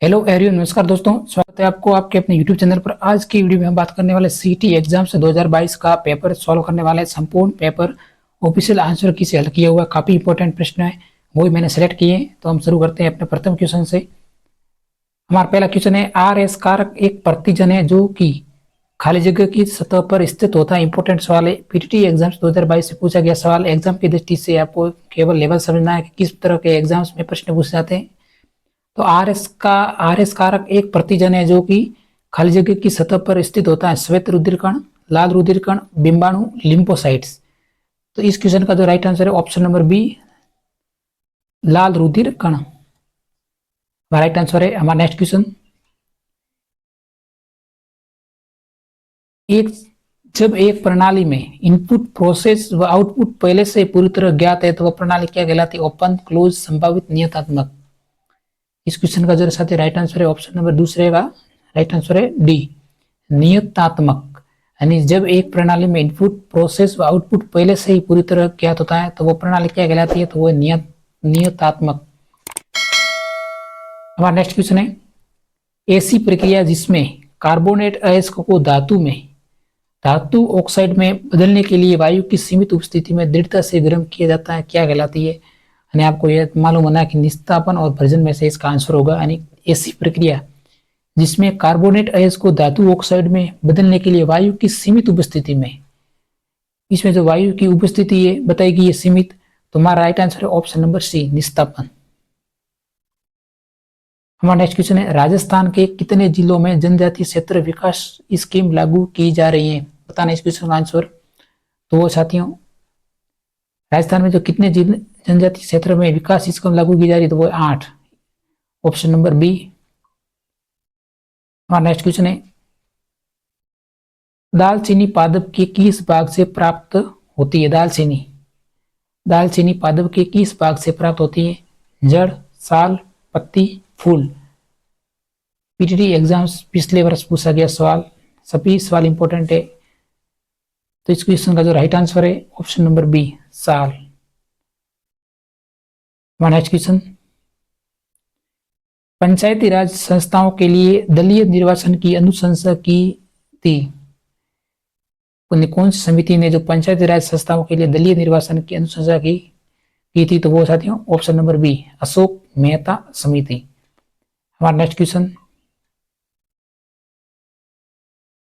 Hello everyone, नमस्कार दोस्तों। स्वागत है आपको आपके अपने यूट्यूब चैनल पर। आज की वीडियो में हम बात करने वाले सीटी एग्जाम से 2022 का पेपर सॉल्व करने वाले संपूर्ण पेपर ऑफिशियल आंसर की से हल किया हुआ काफी इंपॉर्टेंट प्रश्न है, वो ही मैंने सेलेक्ट किए। तो हम शुरू करते हैं अपने प्रथम क्वेश्चन से। हमारा पहला क्वेश्चन है, आर एस कारक एक प्रतिजन है जो कि खाली जगह की सतह पर स्थित होता है। इंपॉर्टेंट सवाल है, पीटीटी एग्जाम्स 2022 से पूछा गया सवाल। एग्जाम की दृष्टि से आपको केवल लेवल समझना है कि किस तरह के एग्जाम्स में प्रश्न पूछे जाते हैं। तो आर एस कारक एक प्रतिजन है जो कि खाली जगह की सतह पर स्थित होता है। श्वेत रुधिरकण, लाल रुधिरकण, बिंबाणु, लिम्फोसाइट्स। तो इस क्वेश्चन का जो राइट आंसर है ऑप्शन नंबर बी, लाल रुधिरकण राइट आंसर है। हमारा नेक्स्ट क्वेश्चन, जब एक प्रणाली में इनपुट, प्रोसेस व आउटपुट पहले से पूरी तरह ज्ञात है तो वह प्रणाली क्या कहलाती है? ओपन, क्लोज, संभावित, नियतात्मक। इस क्वेश्चन का जो साथ राइट आंसर है ऑप्शन नंबर दूसरे का राइट आंसर है डी, नियतात्मक। यानी जब एक प्रणाली में इनपुट, प्रोसेस व आउटपुट पहले से ही पूरी तरह ज्ञात होता है तो वो प्रणाली क्या कहलाती है? तो वो नियतात्मक। हमारा नेक्स्ट क्वेश्चन है, ऐसी प्रक्रिया जिसमें कार्बोनेट अयस्क को धातु ऑक्साइड में बदलने के लिए वायु की सीमित उपस्थिति में दृढ़ता से गर्म किया जाता है, क्या कहलाती है? यानी आपको यह मालूम होना है कि निस्तापन और भर्जन में से इसका आंसर होगा। यानी ऐसी प्रक्रिया जिसमें कार्बोनेट अयस्क को धातु ऑक्साइड में बदलने के लिए वायु की सीमित उपस्थिति में, इसमें जो वायु की उपस्थिति है बताएगी ये सीमित, तो हमारा राइट आंसर है ऑप्शन नंबर सी, निस्तापन। हमारा नेक्स्ट क्वेश्चन है, राजस्थान के कितने जिलों में जनजातीय क्षेत्र विकास स्कीम लागू की जा रही है? बताना इस क्वेश्चन का आंसर। तो वो साथियों, राजस्थान में जो कितने जनजातीय क्षेत्र में विकास स्कीम लागू की जा रही है? तो वो 8, ऑप्शन नंबर बी। हमारा नेक्स्ट क्वेश्चन है, दालचीनी पादप के किस भाग से प्राप्त होती है? दालचीनी पादप के किस भाग से प्राप्त होती है? जड़, साल, पत्ती, फूल। पीटीटी एग्जाम्स पिछले वर्ष पूछा गया सवाल, सभी सवाल इंपॉर्टेंट है। तो इस क्वेश्चन का जो राइट आंसर है ऑप्शन नंबर बी, साल। नेक्स्ट क्वेश्चन, पंचायती राज संस्थाओं के लिए दलीय निर्वाचन की अनुशंसा की थी? कौन सी समिति ने जो पंचायती राज संस्थाओं के लिए दलीय निर्वाचन की अनुशंसा की थी? तो वो साथियों option number B, Ashok Mehta समिति। हमारा नेक्स्ट क्वेश्चन,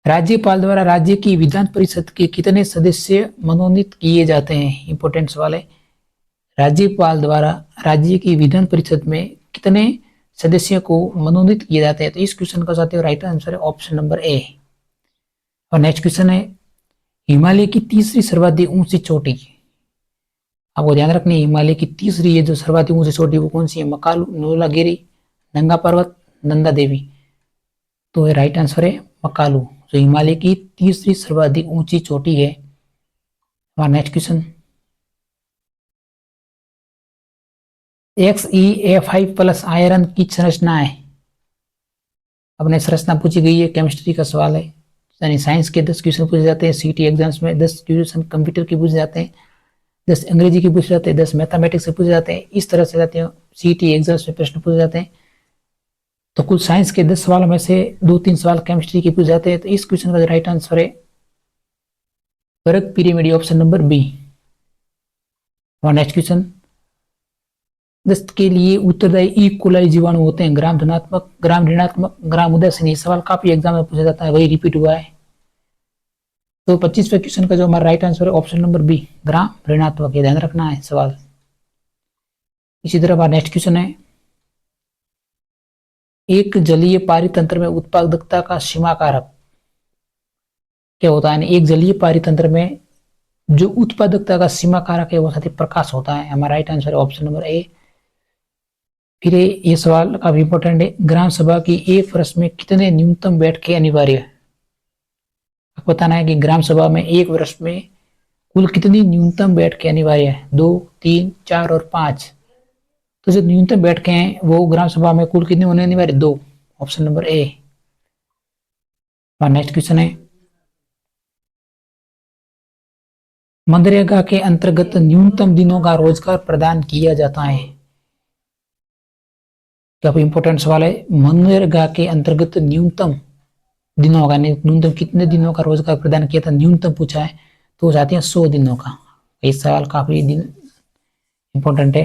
राज्यपाल द्वारा राज्य की विधान परिषद के कितने सदस्य मनोनीत किए जाते हैं? इंपॉर्टेंट सवाल है, राज्यपाल द्वारा राज्य की विधान परिषद में कितने सदस्यों को मनोनीत किए जाते हैं? तो इस क्वेश्चन का साथियों राइट आंसर है ऑप्शन नंबर ए। और नेक्स्ट क्वेश्चन है, हिमालय की तीसरी सर्वाधिक ऊंची चोटी, आपको ध्यान रखनी है हिमालय की तीसरी ये जो सर्वाधिक ऊंची चोटी वो कौन सी है? मकालू, धौलागिरी, नंगा पर्वत, नंदा देवी। तो ये राइट आंसर है मकालू, जो हिमालय की तीसरी सर्वाधिक ऊंची चोटी है। हमारा next question, XeF5 plus iron की संरचना है, अपने संरचना पूछी गई है, केमिस्ट्री का सवाल है। यानी साइंस के 10 क्वेश्चन पूछे जाते हैं सीटी एग्जाम्स में, 10 क्वेश्चन कंप्यूटर के पूछे जाते हैं, 10 अंग्रेजी के पूछे जाते हैं, 10 मैथमेटिक्स से पूछे जाते हैं। इस तरह से जाते हैं सीटी एग्जाम्स में प्रश्न पूछे जाते हैं। तो कुल साइंस के 10 सवालों में से 2-3 सवाल केमिस्ट्री के पूछे जाते हैं। तो इस क्वेश्चन का राइट आंसर है वर्ग पिरामिड, ऑप्शन नंबर बी। और नेक्स्ट क्वेश्चन, दस्त के लिए उत्तरदायी ई कोलाई जीवाणु होते हैं? ग्राम धनात्मक, ग्राम ऋणात्मक, ग्राम उदासीन। सवाल काफी एग्जाम में पूछा जाता है, वही रिपीट हुआ है। तो 25वें क्वेश्चन का जो हमारा राइट आंसर है ऑप्शन नंबर बी, ग्राम ऋणात्मक। ये ध्यान रखना है सवाल। इसी तरह हमारा नेक्स्ट क्वेश्चन है, एक जलीय पारितंत्र में उत्पादकता का सीमा कारक क्या होता है? एक जलीय पारितंत्र में जो उत्पादकता का सीमा कारक है वो साथी प्रकाश होता है। हमारा राइट आंसर है ऑप्शन नंबर ए। फिर ये सवाल काफी इंपॉर्टेंट है, ग्राम सभा की एक वर्ष में कितने न्यूनतम बैठकें अनिवार्य है? आपको बताना है कि ग्राम सभा में एक वर्ष में कुल कितनी न्यूनतम बैठकें अनिवार्य है? 2, 3, 4 और 5। तो जो न्यूनतम बैठकें हैं वो ग्राम सभा में कुल कितनी होने अनिवार्य? 2, ऑप्शन नंबर ए। नेक्स्ट क्वेश्चन है, मनरेगा के अंतर्गत न्यूनतम दिनों का रोजगार प्रदान किया जाता है? काफी इंपॉर्टेंट सवाल है। मनरेगा के अंतर्गत न्यूनतम दिनों का, न्यूनतम कितने दिनों का रोजगार प्रदान किया था, न्यूनतम पूछा है तो वो जाती है 100 दिनों का। ये सवाल काफी इंपॉर्टेंट है।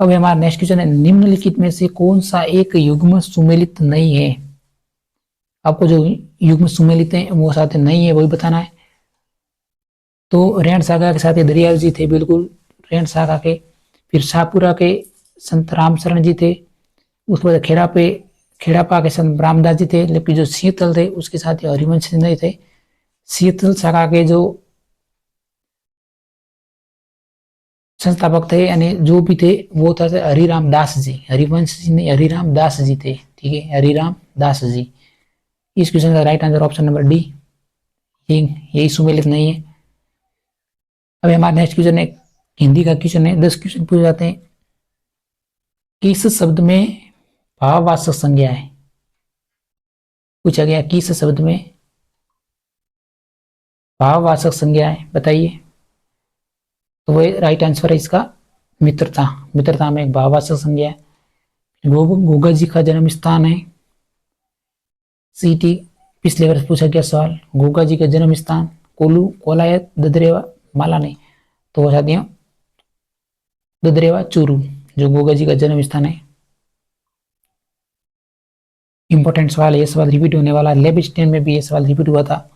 अब हमारा नेक्स्ट क्वेश्चन है, निम्नलिखित में से कौन सा एक युग्म सुमेलित नहीं है। आपको जो युग्म सुमेलित है वो साथ नहीं है वही बताना है। तो रेण सागा के साथ दरियाल जी थे, बिल्कुल रेण सागा के। फिर शाहपुरा के संत राम शरण जी थे। उसके बाद खेड़ापा के संत रामदास जी थे। लेकिन जो शीतल थे उसके साथ हरिवंश नहीं थे। शीतल शाखा के जो संस्थापक थे यानी जो भी थे वो था हरिराम दास जी। हरिवंश जी नहीं, हरिराम दास जी थे। ठीक है, हरिराम दास जी। इस क्वेश्चन का right answer option number D, यही सुमेलित नहीं है। अब हमारा नेक्स्ट क्वेश्चन है, हिंदी का क्वेश्चन है। 10 क्वेश्चन पूछे जाते हैं। किस शब्द में भाववाचक संज्ञा है, पूछा गया किस शब्द में भाववाचक संज्ञा है, बताइए। तो वही राइट आंसर है इसका मित्रता। मित्रता में एक भाववाचक संज्ञा है। गोगा जी का जन्म स्थान है। सीटी पिछले वर्ष पूछा गया सवाल, गोगा जी का जन्म स्थान कोलू, कोलायत, ददरेवा, माला नहीं तो बता दिया ददरेवा चूरू, जो गोगा जी का जन्म स्थान है। इंपॉर्टेंट सवाल है, ये सवाल रिपीट होने वाला। लेबिस्टेन में भी ये सवाल रिपीट हुआ था।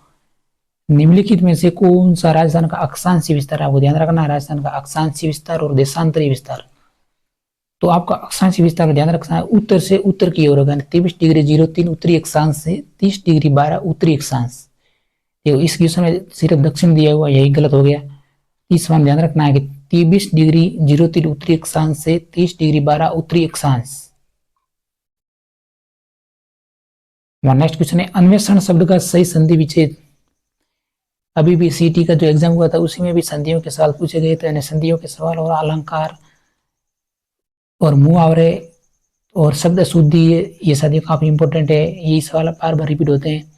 निम्नलिखित में से कौन सा राजस्थान का अक्षांशीय विस्तार, आपको ध्यान रखना है, राजस्थान का अक्षांशीय विस्तार और देशांतरीय विस्तार। तो आपका अक्षांशीय विस्तार ध्यान रखना है, उत्तर से उत्तर की ओर होगा। 23°03 उत्तरी अक्षांश से 30°12 उत्तरी अक्षांश। देखो इस क्वेश्चन में सिर्फ दक्षिण दिया हुआ, यही गलत हो गया। इस बार ध्यान रखना है कि 23°03 उत्तरी अक्षांश से 30°12 उत्तरी अक्षांश। नेक्स्ट क्वेश्चन है, अन्वेषण शब्द का सही संधि विच्छेद। अभी भी सीटी का जो एग्जाम हुआ था उसी में भी संधियों के सवाल पूछे गए थे। संधियों के सवाल और अलंकार और मुहावरे और शब्द शुद्धि, ये सभी काफी इंपॉर्टेंट है। ये सवाल बार बार रिपीट होते हैं।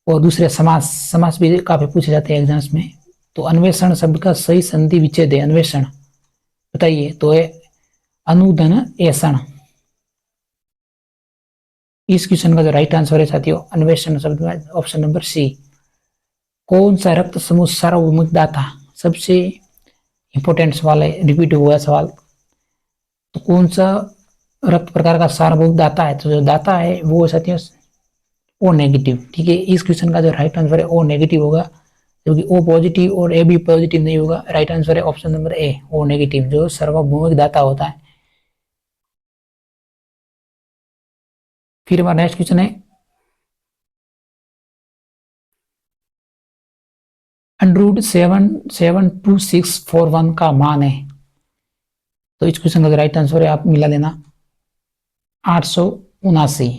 और दूसरे समास भी काफी पूछे जाते हैं एग्जाम्स में। तो अन्वेषण शब्द का सही संधि विच्छेद है अन्वेषण, बताइए। तो है अनुधन ऐषण। इस क्वेश्चन का जो राइट आंसर है साथियों अन्वेषण शब्द में ऑप्शन नंबर सी। कौन सा रक्त समूह सार्वभौमिक दाता, सबसे इंपॉर्टेंट सवाल है, रिपीट हुआ सवाल। तो कौन सा रक्त प्रकार का सार्वभौमिक दाता है, तो जो दाता है वो साथियों ओ नेगेटिव। ठीक है, इस क्वेश्चन का जो राइट आंसर है ओ नेगेटिव होगा, क्योंकि ओ पॉजिटिव और ए बी पॉजिटिव नहीं होगा। राइट आंसर है option number A, O negative, जो सार्वभौमिक दाता होता है। फिर हमारा नेक्स्ट क्वेश्चन है, √772,641 का मान है। तो इस क्वेश्चन का जो राइट आंसर है आप मिला लेना 879।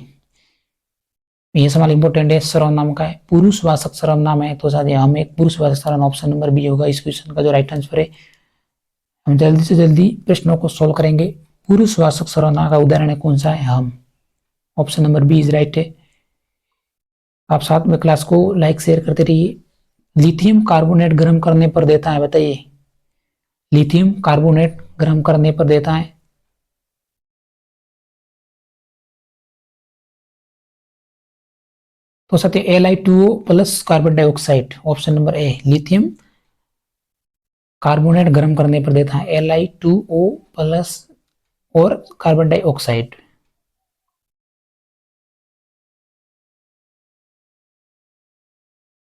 ये सवाल इंपॉर्टेंट है, सर्वनाम का है, पुरुषवाचक सर्वनाम है। तो साथ ही हम एक पुरुषवाचक सर्वनाम ऑप्शन नंबर बी होगा इस क्वेश्चन का जो राइट आंसर है। हम जल्दी से जल्दी प्रश्नों को सोल्व करेंगे। पुरुषवाचक सर्वनाम का उदाहरण है कौन सा है, हम। Option number B is right है। आप साथ में क्लास को लाइक शेयर करते रहिए। लिथियम कार्बोनेट गर्म करने पर देता है, बताइए। लिथियम कार्बोनेट गर्म करने पर देता है तो साथ ही Li2O plus carbon dioxide, option number ए, लिथियम कार्बोनेट गर्म करने पर देता है Li2O प्लस और कार्बन डाइऑक्साइड।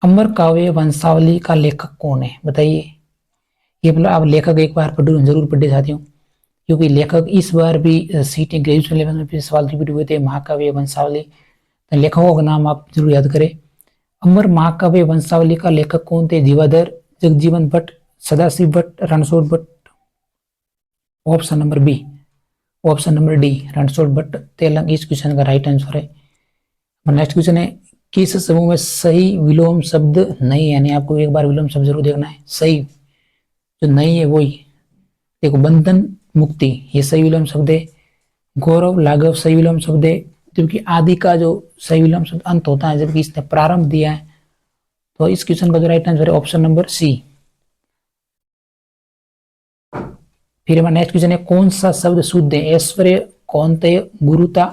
अमर काव्य वंशावली का लेखक कौन है, बताइए। ये मतलब आप लेखक एक बार जरूर पढ़े साथियों, क्योंकि लेखक इस बार भी सीटी ग्रेजुएशन लेवल में भी सवाल रिपीट हुए थे। महाकाव्य वंशावली, तो लेखकों का नाम आप जरूर याद करें। अमर महाकाव्य वंशावली का लेखक कौन थे, Jivadhar, Jagjivan Bhatt, Sadashiv Bhatt, Ranchhod Bhatt. Option number B, option number D, Ranchhod Bhatt Telang इस क्वेश्चन का राइट आंसर है। नेक्स्ट क्वेश्चन है, किस समूह में सही विलोम शब्द नहीं है, यानी आपको एक बार विलोम शब्द जरूर देखना है। सही जो नहीं है वही देखो, बंधन मुक्ति ये सही विलोम शब्द है। गौरव लाघव सही विलोम शब्द है, जबकि आदि का जो सही विलोम शब्द अंत होता है, जबकि इसने प्रारंभ दिया है। तो इस क्वेश्चन का जो राइट आंसर है ऑप्शन नंबर सी। फिर हमारा नेक्स्ट क्वेश्चन है कौन सा शब्द शुद्ध है, ऐश्वर्य, कौंतेय, गुरुता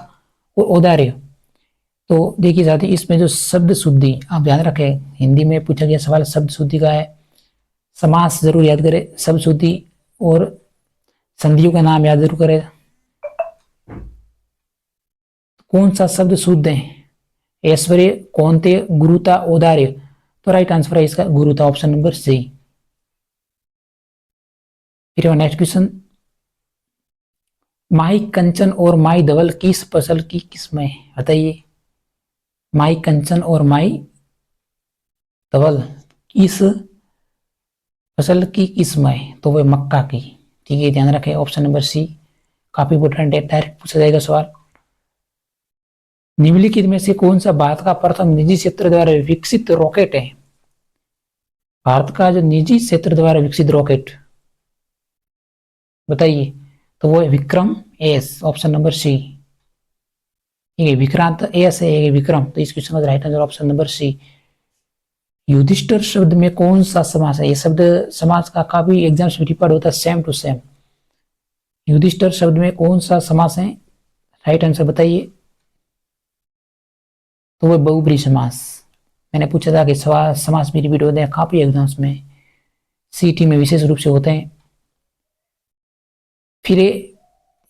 और औदार्य। तो देखिए साथी इसमें जो शब्द शुद्धि आप ध्यान रखें, हिंदी में पूछा गया सवाल शब्द शुद्धि का है, समास जरूर याद करें शब्द शुद्धि, और संधियों का नाम याद जरूर करें। कौन सा शब्द शुद्ध है, ऐश्वर्य, कौंतेय, गुरुता, औदार्य। तो राइट आंसर है इसका गुरुता, ऑप्शन नंबर सी। फिर नेक्स्ट क्वेश्चन, माई कंचन और माई धवल किस फसल की किस्म है, बताइए। माई कंचन और माई धवल किस फसल की किस्म है, तो वह मक्का की। ठीक है, ध्यान रखें ऑप्शन नंबर सी, काफी इंपोर्टेंट है, डायरेक्ट पूछा जाएगा सवाल। निम्नलिखित में से कौन सा भारत का प्रथम निजी क्षेत्र द्वारा विकसित रॉकेट है। भारत का जो निजी क्षेत्र द्वारा विकसित रॉकेट बताइए, तो वो है Vikram S, option number C. ये विक्रांत एस है, ये विक्रम, तो इस क्वेश्चन का right answer option number C. Yudhishthir शब्द में कौन सा समास है, ये शब्द समास का काफी एग्जाम्स में रिपीट होता है, सेम टू सेम। युधिष्ठिर शब्द में कौन सा समास है, राइट आंसर बताइए, तो वह बहुब्रीहि समास। मैंने पूछा था कि समास भी रिपीट होते हैं काफी एग्जाम्स में, सीटी में विशेष रूप से होते हैं। फिर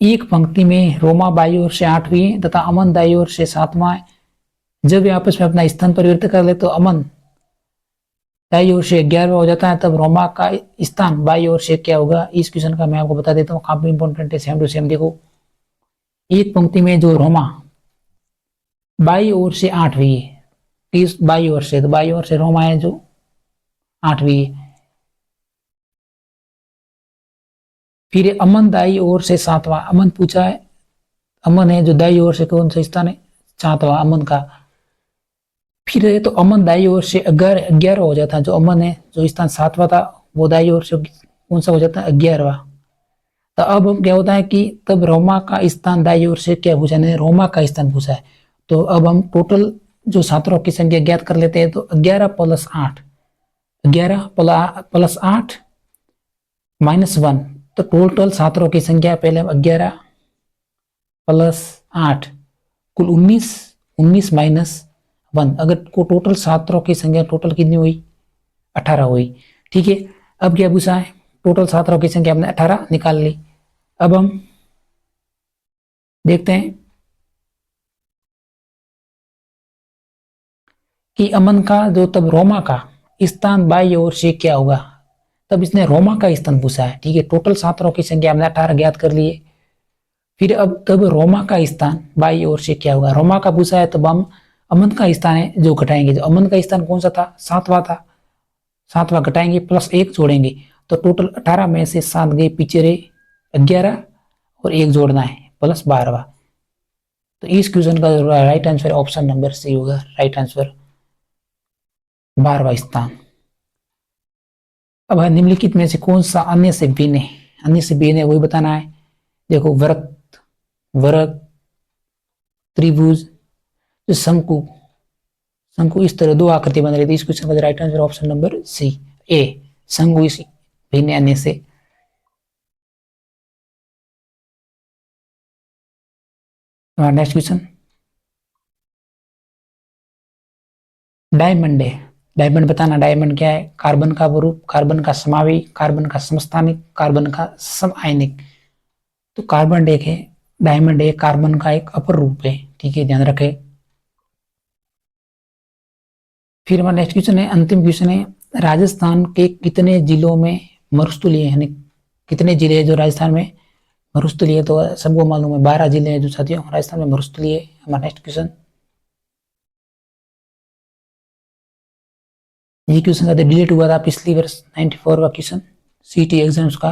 एक पंक्ति में रोमा बाई ओर से 8वीं तथा अमन दाई ओर से 7वां है। जब ये आपस में अपना स्थान परिवर्तित कर ले तो अमन दाई ओर से 11वां हो जाता है, तब रोमा का स्थान बाई ओर से क्या होगा। इस क्वेश्चन का मैं आपको बता देता हूँ, काफी इंपॉर्टेंट है, सेम टू सेम। देखो एक पंक्ति में जो रोमा बाई ओर से 8वीं है, इस बाई ओर से, तो बाई ओर से रोमा है जो 8वीं है। फिर अमन दाई ओर से 7वां, अमन पूछा है, अमन है जो दाई ओर से कौन सा स्थान है, 7वां अमन का। फिर है तो अमन दाई ओर से 11 हो जाता है, जो अमन है जो स्थान 7वां था वो दाई ओर से कौन सा हो जाता है, 11वां। तो अब क्या होता है कि तब रोमा का स्थान दाई ओर से क्या पूछा है, रोमा का स्थान पूछा है। तो अब हम टोटल जो छात्रों की संख्या ज्ञात कर लेते हैं, तो 11 + 8, 11 + 8 - 1, तो टोटल छात्रों की संख्या पहले 11 + 8 कुल 19, 19 - 1, अगर को टोटल छात्रों की संख्या टोटल कितनी हुई, 18 हुई। ठीक है, अब क्या पूछा है, टोटल छात्रों की संख्या हमने 18 निकाल ली। अब हम देखते हैं कि अमन का जो तब रोमा का स्थान बाई ओर से क्या होगा, तब इसने रोमा का स्थान पूछा है। ठीक है, टोटल छात्रों की संख्या हमने 18 ज्ञात कर लिए। फिर अब तब रोमा का स्थान बाई ओर से क्या होगा, रोमा का पूछा है, तब हम अमन का स्थान है जो घटाएंगे, जो अमन का स्थान कौन सा था, 7वां था, 7वां घटाएंगे +1 जोड़ेंगे, तो टोटल 18 में से 7 गए, पीछे रहे 11 और 1 जोड़ना है +12वां। तो इस क्वेश्चन का right answer option number C होगा, राइट आंसर 12वां स्थान। अब निम्नलिखित में से कौन सा अन्य से भिन्न है, अन्य से भिन्न है वही बताना है। देखो वृत्त, वर्ग, त्रिभुज, जो शंकु, शंकु इस तरह 2 आकृति बन रही थी। इस क्वेश्चन का right answer option number C, A, शंकु इस भिन्न अन्य से। नेक्स्ट क्वेश्चन, डायमंड है, डायमंड बताना, डायमंड क्या है, कार्बन का बहुरूप, कार्बन का समावी, कार्बन का समस्थानिक, कार्बन का समआयनिक। तो कार्बन एक है, डायमंड एक कार्बन का एक अपर रूप है। ठीक है, ध्यान रखें। फिर हमारा नेक्स्ट क्वेश्चन है, अंतिम क्वेश्चन है, राजस्थान के कितने जिलों में मरुस्थलीय है, यानी कितने जिले हैं जो राजस्थान में मरुस्थलीय। तो सबको मालूम है 12 जिले हैं जो साथियों राजस्थान में मरुस्थलीय है। हमारा नेक्स्ट क्वेश्चन, ये क्वेश्चन का डिलीट हुआ था पिछली वर्ष 94 का क्वेश्चन सीटी एग्जाम्स का,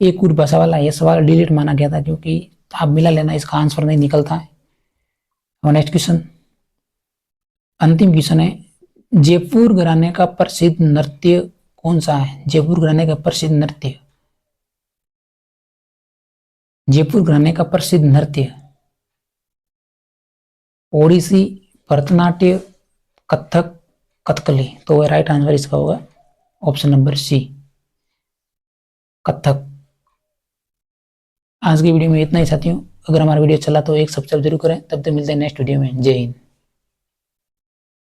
एक और भाषा वाला ये सवाल डिलीट माना गया था क्योंकि आप मिला लेना, इसका आंसर नहीं निकलता है। और नेक्स्ट क्वेश्चन, अंतिम क्वेश्चन है, जयपुर घराने का प्रसिद्ध नृत्य कौन सा है, जयपुर घराने का प्रसिद्ध नृत्य, जयपुर घराने का प्रसिद्ध नृत्य, ओडिसी, भरतनाट्य, कथक, कथकली। तो वह राइट आंसर इसका होगा ऑप्शन नंबर सी, कथक। आज की वीडियो में इतना ही साथियों। अगर हमारा वीडियो चला तो एक सब्सक्राइब जरूर करें। तब तक मिलते हैं नेक्स्ट वीडियो में। जय हिंद।